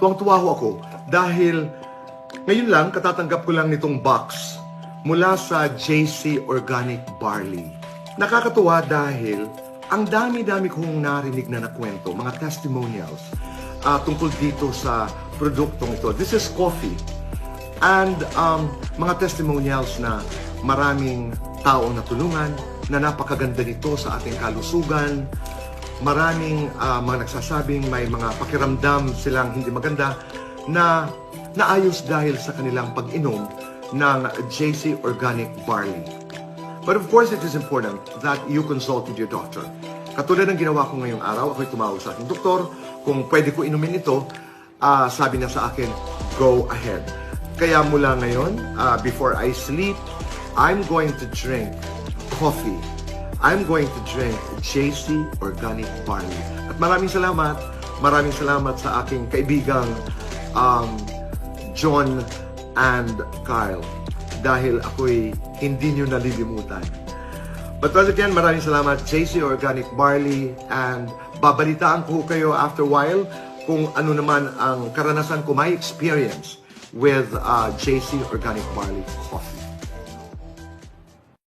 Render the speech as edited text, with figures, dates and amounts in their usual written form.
tuwang-tuwa ho ako dahil ngayon lang katatanggap ko lang nitong box mula sa JC Organic Barley. Nakakatuwa dahil ang dami-dami kong narinig na nakwento, mga testimonials tungkol dito sa produktong ito. This is coffee. And mga testimonials na maraming taong natulungan, na napakaganda nito sa ating kalusugan. Maraming mga nagsasabing may mga pakiramdam silang hindi maganda na naayos dahil sa kanilang pag-inom ng JC Organic Barley. But of course, it is important that you consult with your doctor. Katulad ng ginawa ko ngayong araw, ako'y tumawag sa aking doktor. Kung pwede ko inumin ito, sabi niya sa akin, go ahead. Kaya mula ngayon, before I sleep, I'm going to drink coffee. I'm going to drink JC Organic Barley. At maraming salamat sa aking kaibigang John and Kyle dahil ako'y hindi nyo nalilimutan. But once again, maraming salamat JC Organic Barley, and babalitaan ko kayo after a while kung ano naman ang karanasan ko, my experience with JC Organic Barley Coffee.